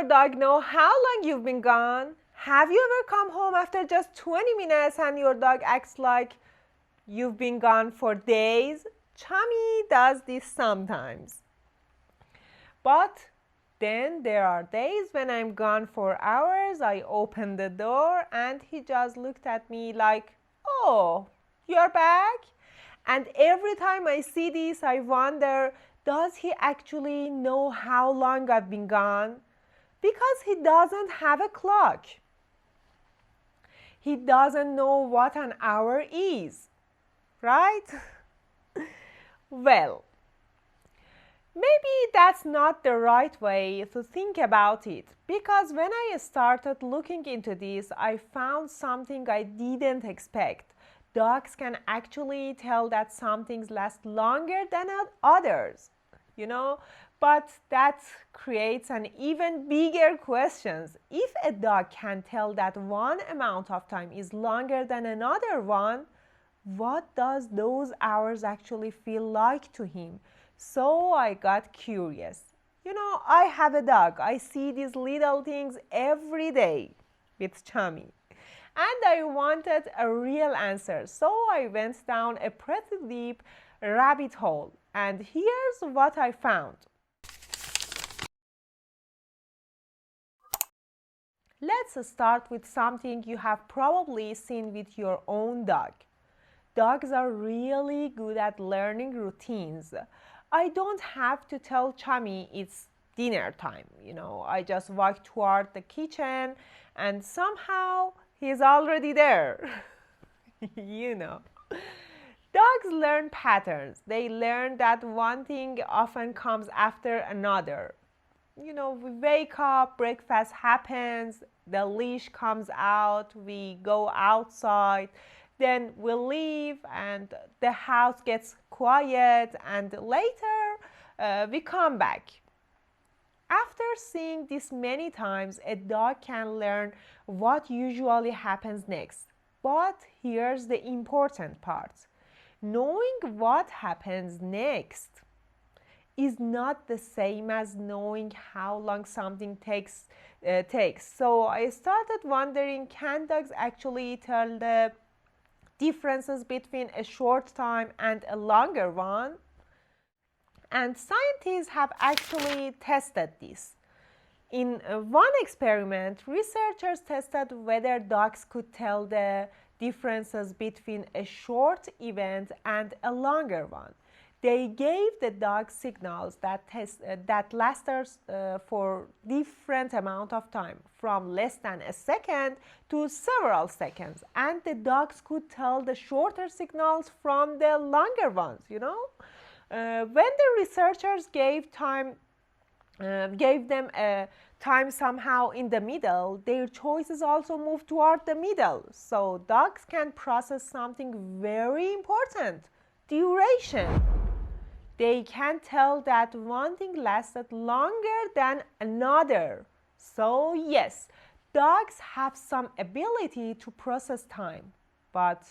dog know how long you've been gone? Have you ever come home after just 20 minutes and your dog acts like you've been gone for days? Chummy does this sometimes. But then there are days when I'm gone for hours. I open the door and he just looked at me like, oh, you're back? And every time I see this, I wonder, does he actually know how long I've been gone? Because he doesn't have a clock. He doesn't know what an hour is, right? Well, maybe that's not the right way to think about it, because when I started looking into this, I found something I didn't expect. Dogs can actually tell that some things last longer than others, but that creates an even bigger question. If a dog can tell that one amount of time is longer than another one, what does those hours actually feel like to him? So I got curious. I have a dog. I see these little things every day with Chummy. And I wanted a real answer. So I went down a pretty deep rabbit hole. And here's what I found. Let's start with something you have probably seen with your own dog. Dogs are really good at learning routines. I don't have to tell Chummy it's dinner time. I just walk toward the kitchen and somehow he's already there. Dogs learn patterns. They learn that one thing often comes after another. We wake up, breakfast happens, the leash comes out, we go outside, then we leave and the house gets quiet, and later we come back. After seeing this many times, a dog can learn what usually happens next. But here's the important part. Knowing what happens next is not the same as knowing how long something takes. So I started wondering, can dogs actually tell the differences between a short time and a longer one? And scientists have actually tested this. In one experiment, researchers tested whether dogs could tell the differences between a short event and a longer one. They gave the dog signals that lasted for different amount of time, from less than a second to several seconds, and the dogs could tell the shorter signals from the longer ones. When the researchers gave them a time somehow in the middle, their choices also moved toward the middle. So dogs can process something very important: duration. They can tell that one thing lasted longer than another. So yes, dogs have some ability to process time, but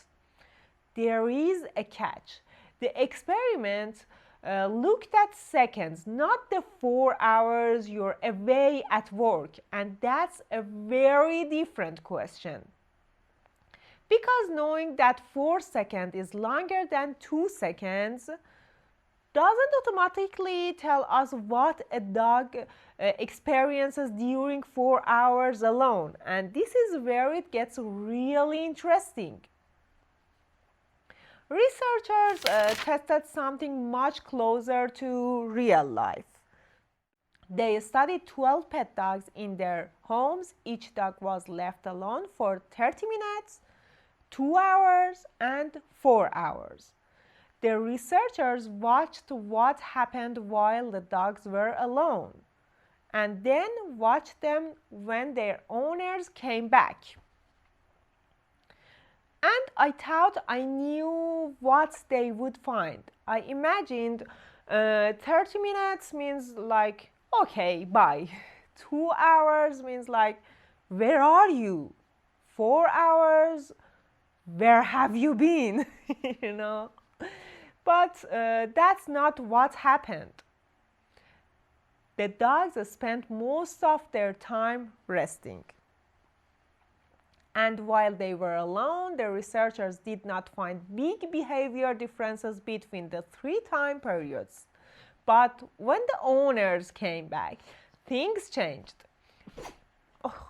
there is a catch. The experiment looked at seconds, not the 4 hours you're away at work, and that's a very different question. Because knowing that 4 seconds is longer than 2 seconds doesn't automatically tell us what a dog experiences during 4 hours alone. And this is where it gets really interesting. Researchers tested something much closer to real life. They studied 12 pet dogs in their homes. Each dog was left alone for 30 minutes, 2 hours, and 4 hours. The researchers watched what happened while the dogs were alone, and then watched them when their owners came back. And I thought I knew what they would find. I imagined 30 minutes means like, okay, bye. 2 hours means like, where are you? 4 hours, where have you been? But that's not what happened. The dogs spent most of their time resting. And while they were alone, the researchers did not find big behavior differences between the 3 time periods. But when the owners came back, things changed. Oh.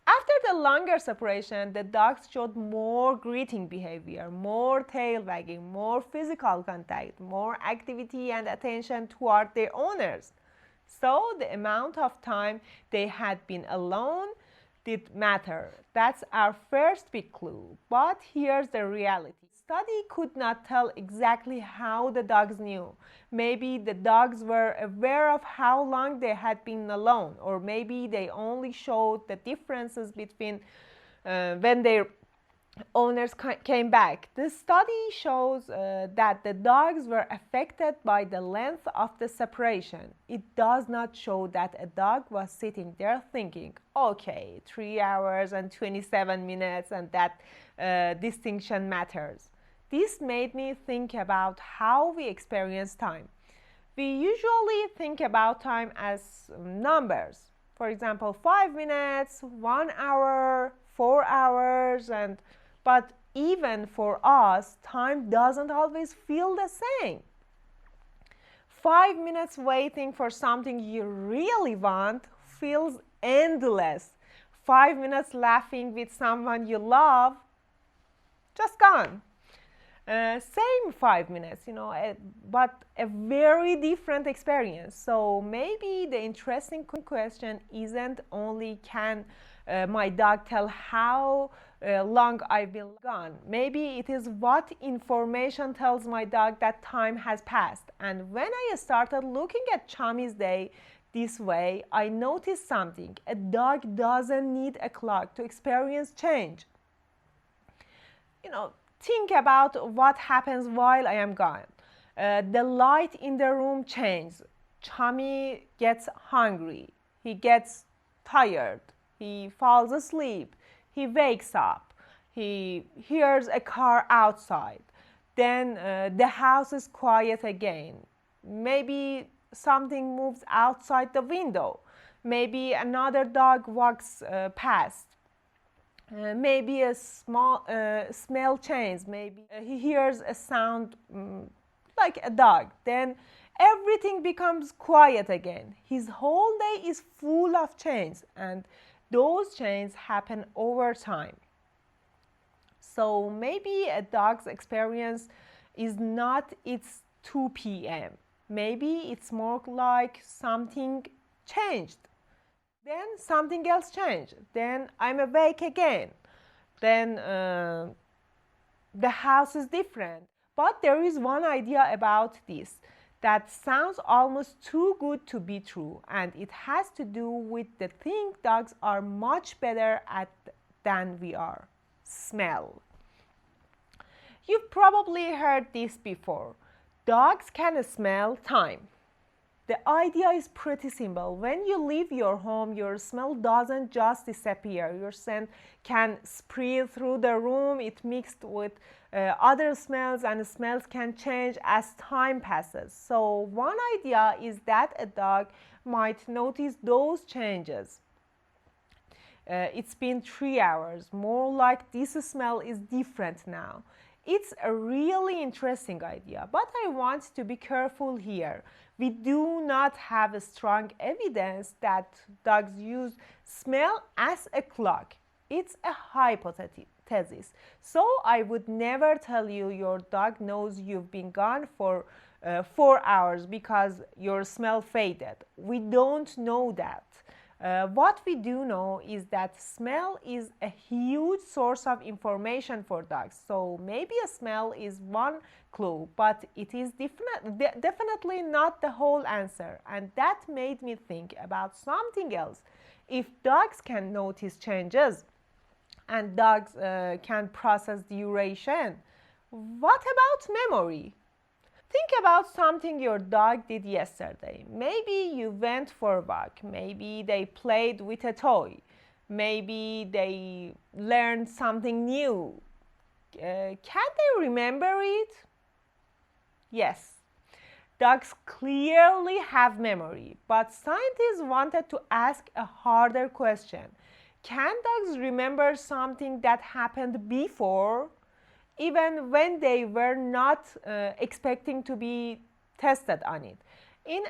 After the longer separation, the dogs showed more greeting behavior, more tail wagging, more physical contact, more activity and attention toward their owners. So the amount of time they had been alone did matter. That's our first big clue. But here's the reality. The study could not tell exactly how the dogs knew. Maybe the dogs were aware of how long they had been alone, or maybe they only showed the differences between when their owners came back. This study shows that the dogs were affected by the length of the separation. It does not show that a dog was sitting there thinking, okay, 3 hours and 27 minutes and that distinction matters. This made me think about how we experience time. We usually think about time as numbers. For example, 5 minutes, 1 hour, 4 hours, but even for us, time doesn't always feel the same. 5 minutes waiting for something you really want feels endless. 5 minutes laughing with someone you love, just gone. Same 5 minutes, but a very different experience. So maybe the interesting question isn't only can my dog tell how long I've been gone. Maybe it is what information tells my dog that time has passed. And when I started looking at Chummy's day this way, I noticed something. A dog doesn't need a clock to experience change. Think about what happens while I am gone. The light in the room changes. Chummy gets hungry. He gets tired. He falls asleep. He wakes up. He hears a car outside. Then the house is quiet again. Maybe something moves outside the window. Maybe another dog walks past. Maybe a small smell change. Maybe he hears a sound like a dog. Then everything becomes quiet again. His whole day is full of change, and those changes happen over time. So maybe a dog's experience is not its 2 p.m. Maybe it's more like something changed. Then something else changed. Then I'm awake again. Then the house is different. But there is one idea about this that sounds almost too good to be true, and it has to do with the thing dogs are much better at than we are: smell. You've probably heard this before. Dogs can smell time. The idea is pretty simple. When you leave your home, your smell doesn't just disappear. Your scent can spread through the room. It mixed with other smells, and smells can change as time passes. So one idea is that a dog might notice those changes. It's been 3 hours. More like this smell is different now. It's a really interesting idea, but I want to be careful here. We do not have strong evidence that dogs use smell as a clock. It's a hypothesis. So I would never tell you your dog knows you've been gone for 4 hours because your smell faded. We don't know that. What we do know is that smell is a huge source of information for dogs. So maybe a smell is one clue, but it is definitely not the whole answer. And that made me think about something else. If dogs can notice changes and dogs can process duration, what about memory? Think about something your dog did yesterday. Maybe you went for a walk. Maybe they played with a toy. Maybe they learned something new. Can they remember it? Yes. Dogs clearly have memory, but scientists wanted to ask a harder question. Can dogs remember something that happened before, even when they were not expecting to be tested on it? In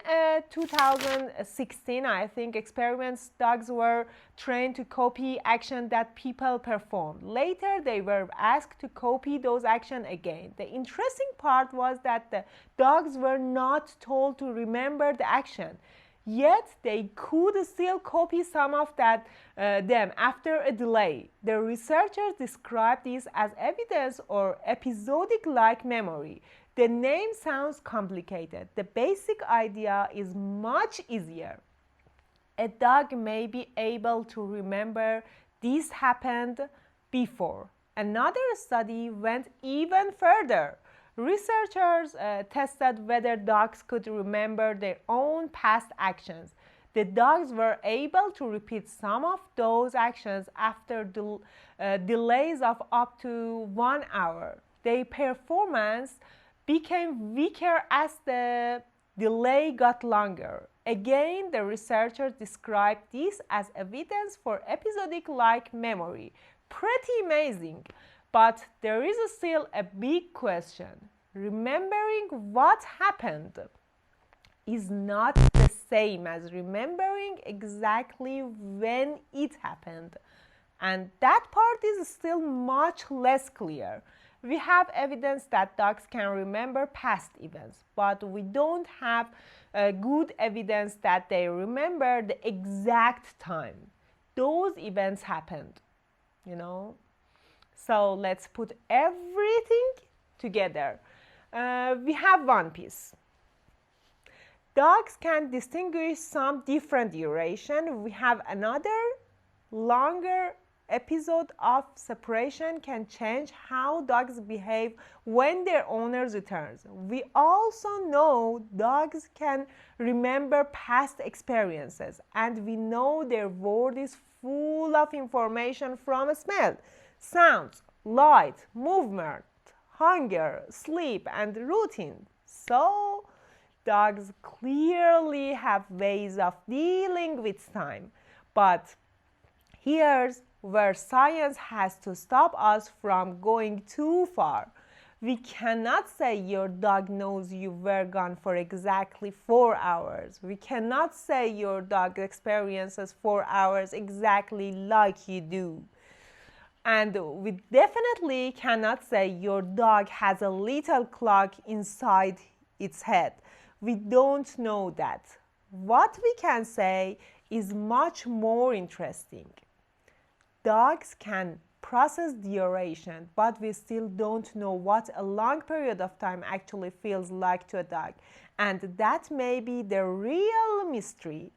2016, I think, experiments, dogs were trained to copy action that people performed. Later, they were asked to copy those actions again. The interesting part was that the dogs were not told to remember the action. Yet they could still copy some of them after a delay. The researchers described this as evidence or episodic-like memory. The name sounds complicated. The basic idea is much easier. A dog may be able to remember this happened before. Another study went even further. Researchers tested whether dogs could remember their own past actions. The dogs were able to repeat some of those actions after delays of up to 1 hour. Their performance became weaker as the delay got longer. Again, the researchers described this as evidence for episodic-like memory. Pretty amazing. But there is still a big question. Remembering what happened is not the same as remembering exactly when it happened. And that part is still much less clear. We have evidence that dogs can remember past events, but we don't have good evidence that they remember the exact time those events happened, you know. So let's put everything together. We have one piece. Dogs can distinguish some different duration. We have another longer episode of separation can change how dogs behave when their owners returns. We also know dogs can remember past experiences, and we know their world is full of information from smell, sounds, light, movement, hunger, sleep, and routine. So dogs clearly have ways of dealing with time, but here's where science has to stop us from going too far. We cannot say your dog knows you were gone for exactly 4 hours. We cannot say your dog experiences 4 hours exactly like you do. And we definitely cannot say your dog has a little clock inside its head. We don't know that. What we can say is much more interesting. Dogs can process duration, but we still don't know what a long period of time actually feels like to a dog. And that may be the real mystery.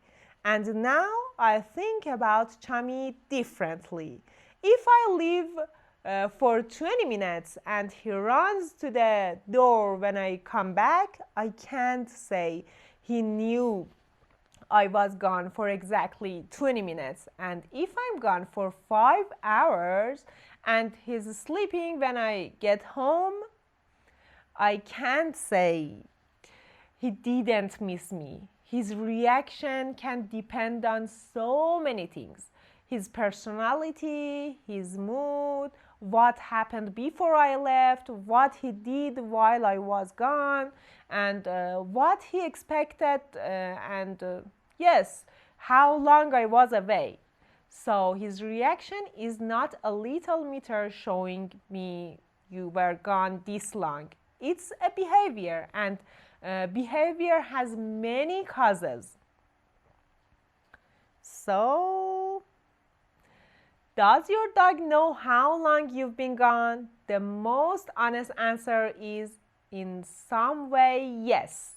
And now I think about Chummy differently. If I leave for 20 minutes and he runs to the door when I come back, I can't say he knew I was gone for exactly 20 minutes. And if I'm gone for 5 hours and he's sleeping when I get home, I can't say he didn't miss me. His reaction can depend on so many things. His personality, his mood, what happened before I left, what he did while I was gone, and what he expected, yes, how long I was away. So his reaction is not a little meter showing me you were gone this long. It's a behavior, and behavior has many causes. So, does your dog know how long you've been gone? The most honest answer is in some way, yes.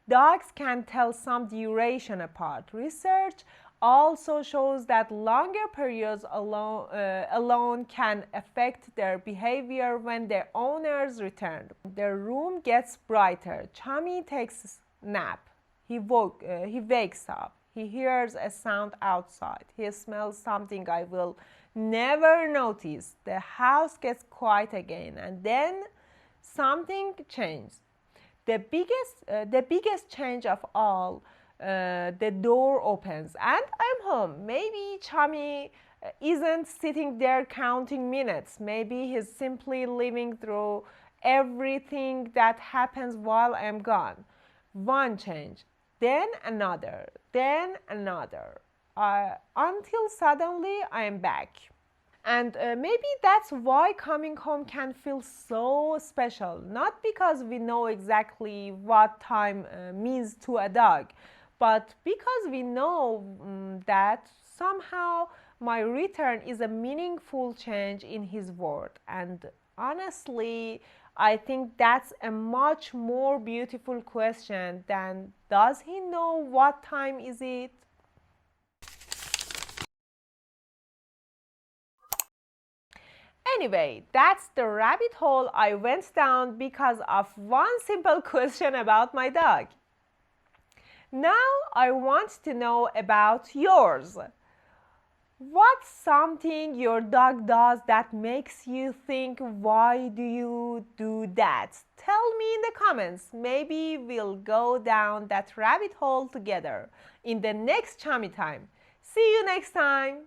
Dogs can tell some duration apart. Research also shows that longer periods alone can affect their behavior when their owners return. Their room gets brighter. Chummy takes a nap. He wakes up. He hears a sound outside. He smells something I will never notice. The house gets quiet again, and then something changes. The biggest change of all, the door opens and I'm home. Maybe Chummy isn't sitting there counting minutes. Maybe he's simply living through everything that happens while I'm gone. One change, then another, then another, until suddenly I am back. And maybe that's why coming home can feel so special. Not because we know exactly what time means to a dog, but because we know that somehow my return is a meaningful change in his world. And honestly, I think that's a much more beautiful question than does he know what time is it? Anyway, that's the rabbit hole I went down because of one simple question about my dog. Now I want to know about yours. What's something your dog does that makes you think, why do you do that? Tell me in the comments. Maybe we'll go down that rabbit hole together in the next Chummy Time. See you next time.